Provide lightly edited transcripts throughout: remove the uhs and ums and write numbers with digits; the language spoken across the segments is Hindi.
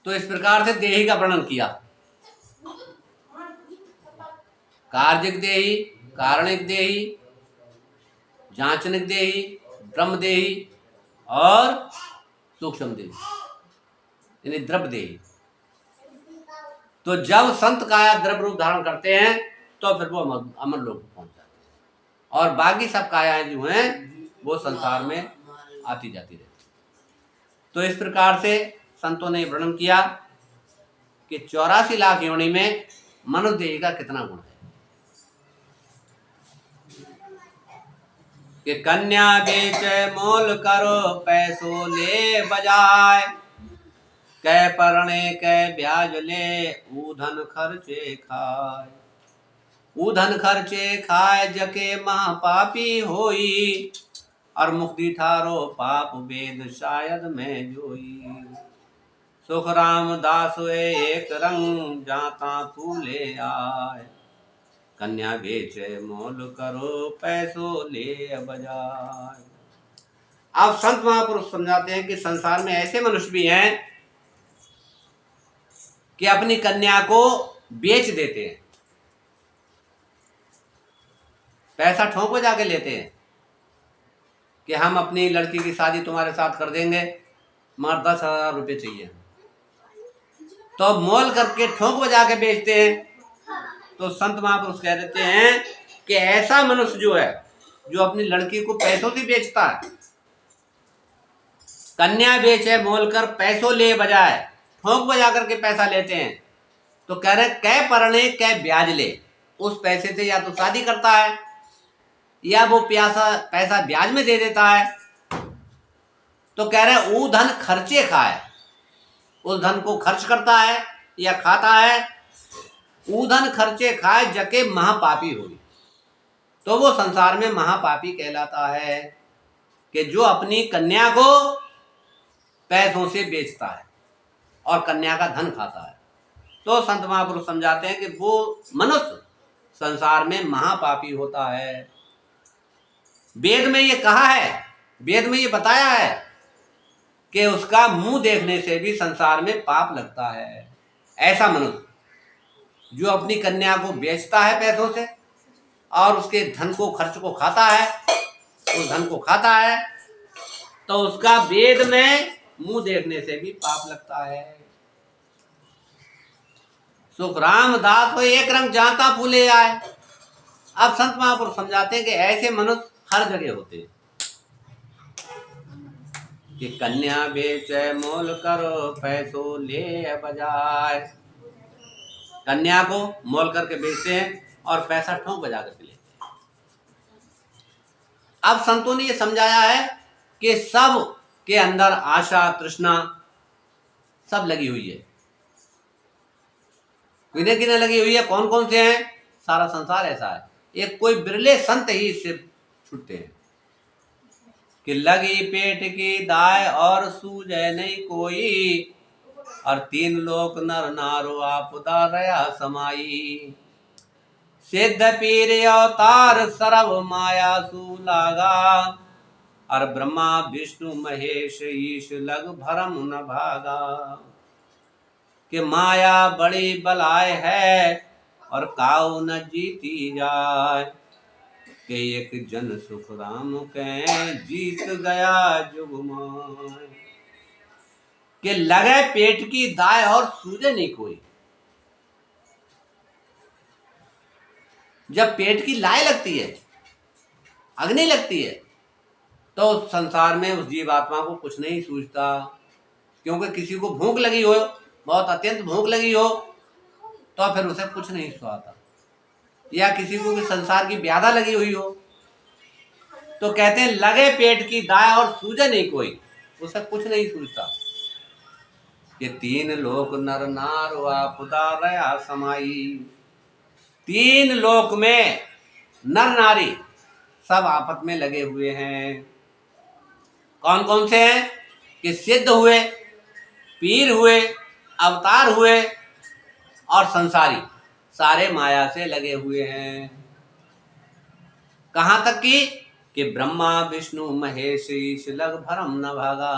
तो इस प्रकार से देही का वर्णन किया। कार्जिक देही, कारणिक देही, जांचनिक देही, ब्रह्म देही और सूक्ष्म देही, यानी द्रव्य देही। तो जब संत काया द्रव्य रूप धारण करते हैं तो फिर वो अमर लोक पहुंच जाते हैं, और बाकी सब कायाएं जो हैं वो संसार में आती जाती रहती। तो इस प्रकार से संतों ने वर्णन किया कि 84 लाख योनि में मनुष्य देही का कितना गुण है। कि कन्या बेच मोल करो पैसों ले बजाय, कै परणे कै ब्याज ले ऊधन खर्चे खाए। ऊधन खर्चे खाए जके महापापी होई, और मुक्ति ठारो पाप वेद शायद में जोई। सुख राम दास एक रंग जाता तू ले आए, कन्या बेचे मोल करो पैसों ले बजाय। अब संत महापुरुष समझाते हैं कि संसार में ऐसे मनुष्य भी हैं कि अपनी कन्या को बेच देते हैं, पैसा ठोंक में जाके लेते हैं कि हम अपनी लड़की की शादी तुम्हारे साथ कर देंगे, मगर 10,000 रुपये चाहिए। तो मोल करके ठोंक बजा के बेचते हैं। तो संत महापुरुष कह देते हैं कि ऐसा मनुष्य जो है, जो अपनी लड़की को पैसों से बेचता है, कन्या बेचे मोल कर पैसों ले बजाए, ठोंक बजा करके पैसा लेते हैं, तो कह रहे कै परणे कै ब्याज ले। उस पैसे से या तो शादी करता है या वो पैसा ब्याज में दे देता है। तो कह रहे ऊ धन खर्चे खाए, उस धन को खर्च करता है या खाता है। ऊ धन खर्चे खाए जके महापापी हुई, तो वो संसार में महापापी कहलाता है कि जो अपनी कन्या को पैसों से बेचता है और कन्या का धन खाता है। तो संत महापुरुष समझाते हैं कि वो मनुष्य संसार में महापापी होता है। वेद में ये कहा है, वेद में ये बताया है कि उसका मुंह देखने से भी संसार में पाप लगता है। ऐसा मनुष्य जो अपनी कन्या को बेचता है पैसों से और उसके धन को खर्च को खाता है, उस धन को खाता है, तो उसका वेद में मुंह देखने से भी पाप लगता है। सुख राम दास हो एक रंग जाता फूले आए। अब संत महापुरुष समझाते हैं कि ऐसे मनुष्य हर जगह होते हैं कि कन्या बेचे मोल करो पैसों ले बजाय। कन्या को मोल करके बेचते हैं और पैसा ठोंक बजा करके लेते हैं। अब संतों ने ये समझाया है कि सब के अंदर आशा तृष्णा सब लगी हुई है। किन्हें किन्हें लगी हुई है, कौन कौन से हैं? सारा संसार ऐसा है। एक कोई बिरले संत ही इससे छूटते हैं कि लगी पेट की दाय और सूझे नहीं कोई, और 3 लोक नर नारो आपदा रया समाई। सिद्ध पीर अवतार सर्व माया सु लागा, और ब्रह्मा विष्णु महेश ईश लग भरम न भागा। कि माया बड़ी बलाय है और काऊ न जीती जाए, कि एक जन सुख राम के जीत गया जुग माय। कि लगे पेट की दाय और सूझे नहीं कोई। जब पेट की लाय लगती है, अग्नि लगती है, तो संसार में उस जीवात्मा को कुछ नहीं सूझता। क्योंकि किसी को भूख लगी हो, बहुत अत्यंत भूख लगी हो, तो फिर उसे कुछ नहीं सुहाता। या किसी को भी संसार की व्याधा लगी हुई हो, तो कहते हैं लगे पेट की दाय और सूझे नहीं कोई, उसे कुछ नहीं सूझता। ये 3 लोक नर नार आपदा रया समाई। 3 लोक में नर नारी सब आपस में लगे हुए हैं। कौन कौन से हैं? कि सिद्ध हुए, पीर हुए, अवतार हुए और संसारी, सारे माया से लगे हुए हैं। कहां तक कि ब्रह्मा विष्णु महेश ईश लग भरम न भागा।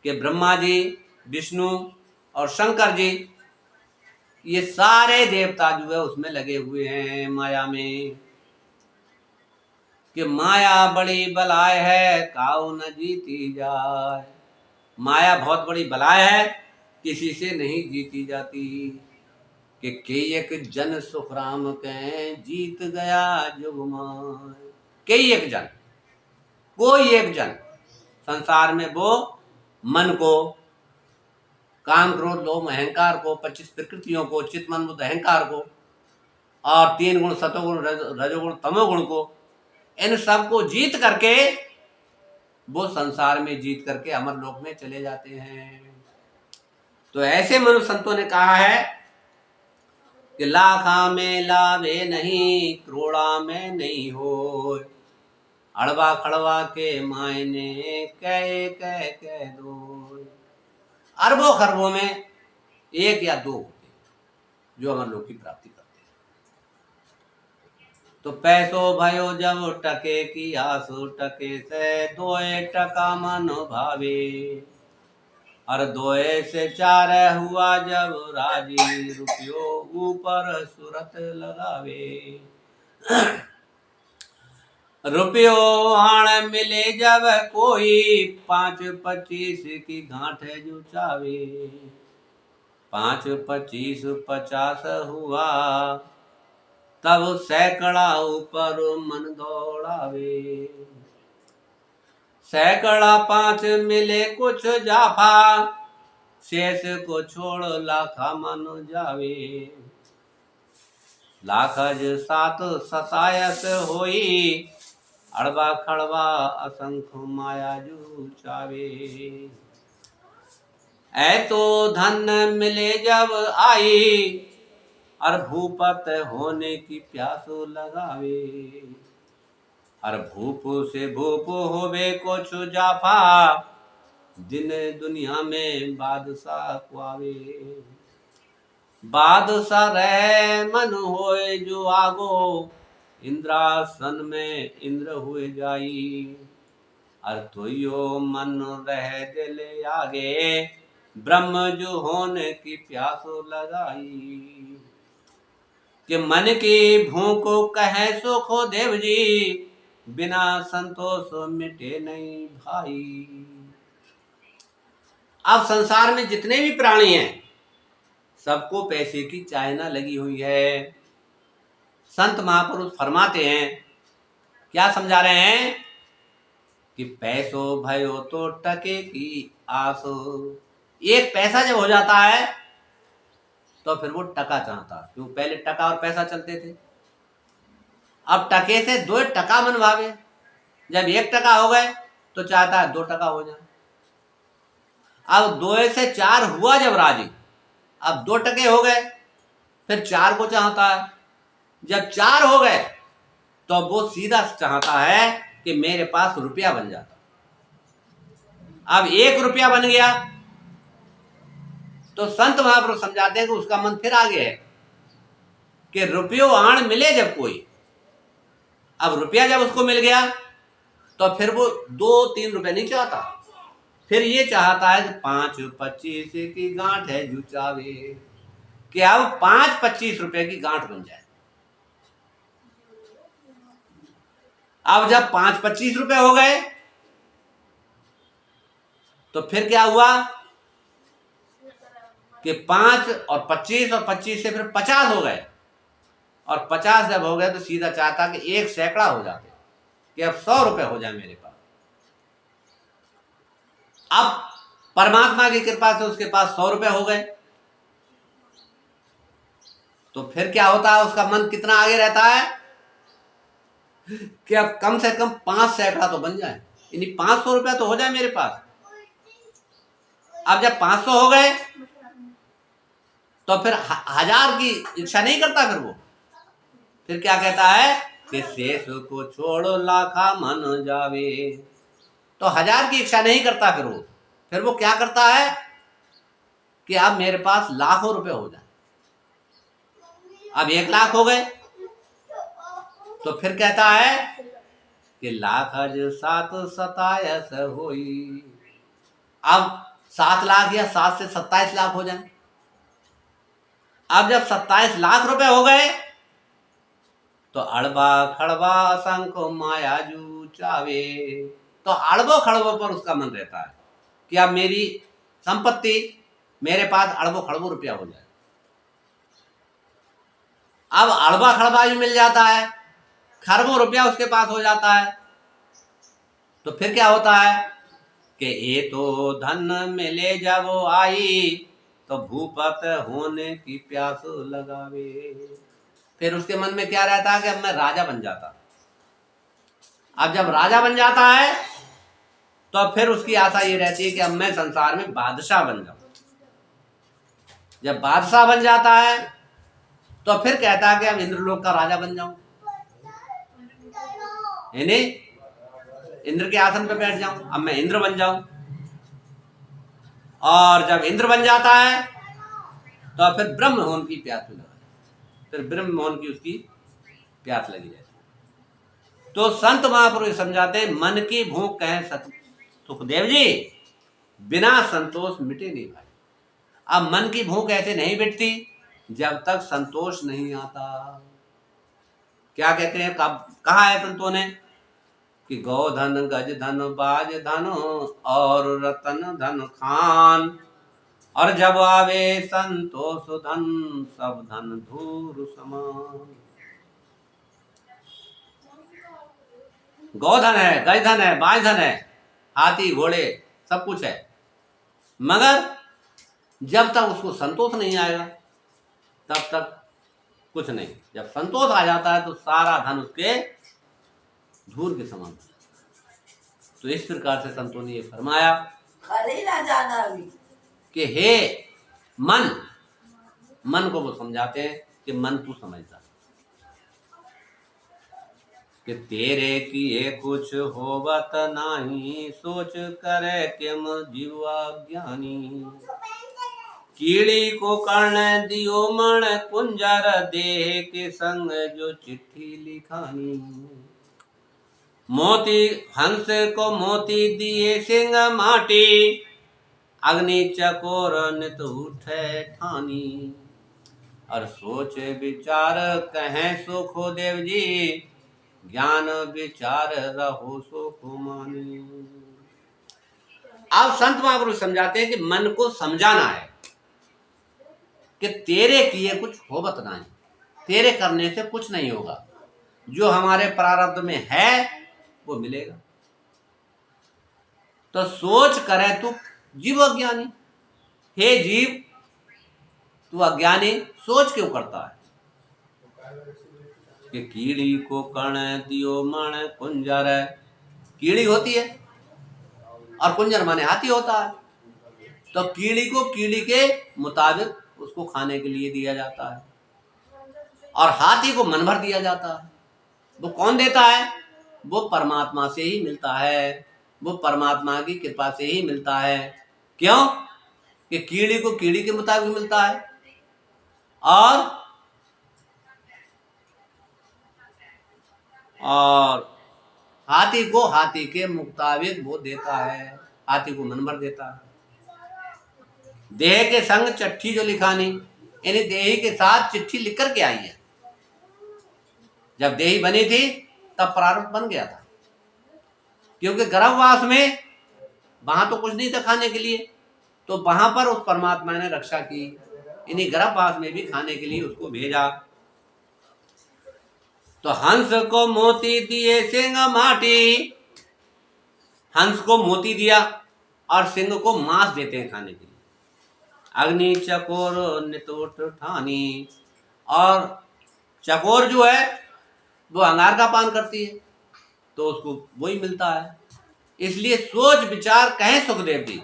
कि ब्रह्मा जी, विष्णु और शंकर जी, ये सारे देवता जो है उसमें लगे हुए हैं माया में, कि माया बड़ी बलाय है काऊ न जीती जाए। माया बहुत बड़ी बलाय है, किसी से नहीं जीती जाती। कि एक जन सुखराम के जीत गया जुग माय। कई एक जन, कोई एक जन संसार में वो मन को, काम क्रोध लोभ अहंकार को, 25 प्रकृतियों को, चित्त मन बुद्ध अहंकार को, और 3 गुण सतोगुण रजोगुण तमोगुण को, इन सब को जीत करके वो संसार में जीत करके अमर लोक में चले जाते हैं। तो ऐसे मनुष्य संतों ने कहा है कि लाखा में लाभे नहीं, करोड़ा में नहीं हो, अड़वा खड़वा के मायने कह दो। अरबों खरबों में एक या दो होते जो अमर लोक की प्राप्ति करते हैं। तो पैसो भयो जब टके की आसु, टके से दोए टका मन भावे, और दोए से 4 हुआ जब राजी, रुपयो ऊपर सूरत लगावे। रुपयो आण मिले जब कोई, 5-25 की गांठ जुचावे, 5-25 50 हुआ, तब सैकड़ा ऊपर मन दौड़ावे। सैकड़ा 5 मिले कुछ जाफा, शेष को छोड़ लाखा मन जावे। लाखज 7 27 होई, अड़बा खड़बा असंख्य माया जुचावे। ऐ तो धन मिले जब आई, और भूपत होने की प्यासो लगावे, और भूप से भूप होवे कुछ जाफा, दिन दुनिया में बादशाह कुआवे। बादशाह रहे मन होए जो आगो, इंद्रासन में इंद्र हुए जाई, और तुयो मन रह दिल आगे, ब्रह्म जो होने की प्यासो लगाई। कि मन की भूख कहे सुखो देव जी, बिना संतोष मिटे नहीं भाई। अब संसार में जितने भी प्राणी हैं सबको पैसे की चाहना लगी हुई है। संत महापुरुष फरमाते हैं, क्या समझा रहे हैं कि पैसो भयो तो टके की आसो। एक पैसा जब हो जाता है तो फिर वो टका चाहता है, क्यों? पहले टका और पैसा चलते थे, अब टके से 2 टका मन भावे। जब 1 टका हो गए तो चाहता है 2 टका हो जाए। अब 2 से 4 हुआ जब राजी, अब 2 टके हो गए, फिर 4 को चाहता है। जब 4 हो गए तो वो सीधा चाहता है कि मेरे पास रुपया बन जाता। अब 1 रुपया बन गया तो संत महापुरुष समझाते हैं कि उसका मन फिर आगे है कि रुपयो आण मिले जब कोई। अब रुपया जब उसको मिल गया तो फिर वो 2-3 रुपए नहीं चाहता, फिर ये चाहता है कि 5-25 की गांठ है जुचावे, कि अब 5-25 रुपए की गांठ बन जाए। अब जब 5-25 रुपए हो गए तो फिर क्या हुआ कि 5 और 25 और 25 से फिर 50 हो गए, और 50 जब हो गए तो सीधा चाहता कि 1 सैकड़ा हो जाते, कि अब 100 रुपए हो जाए मेरे पास। अब परमात्मा की कृपा से उसके पास 100 रुपए हो गए तो फिर क्या होता है, उसका मन कितना आगे रहता है कि अब कम से कम 5 सैकड़ा तो बन जाए, यानी 500 रुपया तो हो जाए मेरे पास। अब जब 500 हो गए तो फिर 1000 की इच्छा नहीं करता, फिर क्या कहता है कि शेष को छोड़ो लाखा मन जावे। तो 1000 की इच्छा नहीं करता, फिर वो क्या करता है कि अब मेरे पास लाखों रुपए हो जाए। अब 1 लाख हो गए तो फिर कहता है कि 1,07,27 होई। अब 7 लाख या 7 से 27 लाख हो जाए। अब जब 27 लाख रुपए हो गए तो अड़बा खड़बा असंख्य मायाजू चावे, तो अड़बों खड़बों पर उसका मन रहता है कि अब मेरी संपत्ति, मेरे पास अड़बों खड़बों रुपया हो जाए। अब अड़बा खड़बा भी मिल जाता है, खरबों रुपया उसके पास हो जाता है, तो फिर क्या होता है कि ये तो धन मिले जब आई तो भूपत होने की प्यास लगावे। फिर उसके मन में क्या रहता है कि अब मैं राजा बन जाता। अब जब राजा बन जाता है तो फिर उसकी आशा ये रहती है कि अब मैं संसार में बादशाह बन जाऊं। जब बादशाह बन जाता है तो फिर कहता है कि अब इंद्रलोक का राजा बन जाऊं, है नहीं, इंद्र के आसन पे बैठ जाऊं, अब मैं इंद्र बन जाऊं। और जब इंद्र बन जाता है तो फिर ब्रह्म होने की प्यास लगा, फिर ब्रह्म होने की उसकी प्यास लगी जाती है। तो संत महापुरुष समझाते हैं, मन की भूख कहें सुखदेव जी, बिना संतोष मिटे नहीं भाई। अब मन की भूख ऐसे नहीं मिटती जब तक संतोष नहीं आता। क्या कहते हैं, कहा है संतों ने कि गोधन गज धन बाज धन और रतन धन खान, और जब आवे संतोष धन सब धन धूर समान। गोधन है, गज धन है, बाज धन है, हाथी घोड़े सब कुछ है, मगर जब तक उसको संतोष नहीं आएगा तब तक कुछ नहीं। जब संतोष आ जाता है तो सारा धन उसके धूर के समान। तो इस प्रकार से संतों ने ये फरमाया कि हे मन, मन को वो समझाते हैं कि मन तू समझता कि तेरे किए कुछ होवत नाही, सोच करे किम जीवा ज्ञानी। कीड़ी को कर्ण दियो मण कुंजर, देह के संग जो चिट्ठी लिखानी। मोती हंस को मोती दिए सिंह माटी, अग्नि चकोर नित उठे ठानी। और सोच विचार कहें सुखो देव जी, ज्ञान विचार रहो सुख मानी। अब संत महापुरुष समझाते हैं कि मन को समझाना है कि तेरे किए कुछ होवत नहीं, तेरे करने से कुछ नहीं होगा, जो हमारे प्रारब्ध में है वो मिलेगा। तो सोच करे तू जीव अज्ञानी, हे जीव तू अज्ञानी सोच क्यों करता है कि कीड़ी को कर्ण दियो मण कुंजर। कीड़ी होती है और कुंजर माने हाथी होता है। तो कीड़ी को कीड़ी के मुताबिक उसको खाने के लिए दिया जाता है, और हाथी को मन भर दिया जाता है। वो कौन देता है? वो परमात्मा से ही मिलता है, वो परमात्मा की कृपा से ही मिलता है। क्यों कि कीड़ी को कीड़ी के मुताबिक मिलता है और हाथी को हाथी के मुताबिक वो देता है, हाथी को मन भर देता है। देह के संग चिट्ठी जो लिखानी, यानी देही के साथ चिट्ठी लिख करके आई है। जब देही बनी थी तब प्रारब्ध बन गया था, क्योंकि गर्भवास में वहां तो कुछ नहीं था खाने के लिए, तो वहां पर उस परमात्मा ने रक्षा की, इन्हीं गर्भवास में भी खाने के लिए उसको भेजा। तो हंस को मोती दिए सिंह माटी, हंस को मोती दिया और सिंह को मांस देते हैं खाने के लिए। अग्नि चकोर नितोट ठानी, और चकोर जो है वो अंगार का पान करती है, तो उसको वही मिलता है। इसलिए सोच विचार कहें सुखदेव जी,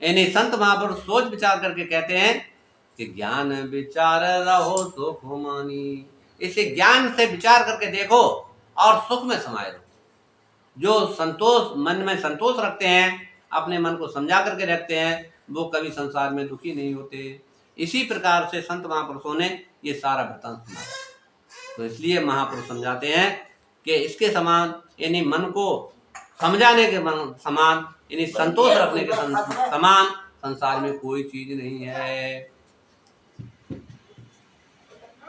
यानी संत महापुरुष सोच विचार करके कहते हैं कि ज्ञान विचार रहो सुख मानी। इसे ज्ञान से विचार करके देखो और सुख में समाये रहो। जो संतोष, मन में संतोष रखते हैं, अपने मन को समझा करके रखते हैं, वो कभी संसार में दुखी नहीं होते। इसी प्रकार से संत महापुरुषों ने ये सारा वृत्तांत सुना। तो इसलिए महापुरुष समझाते हैं कि इसके समान, यानी मन को समझाने के समान यानी संतोष रखने के समान संसार में कोई चीज नहीं है।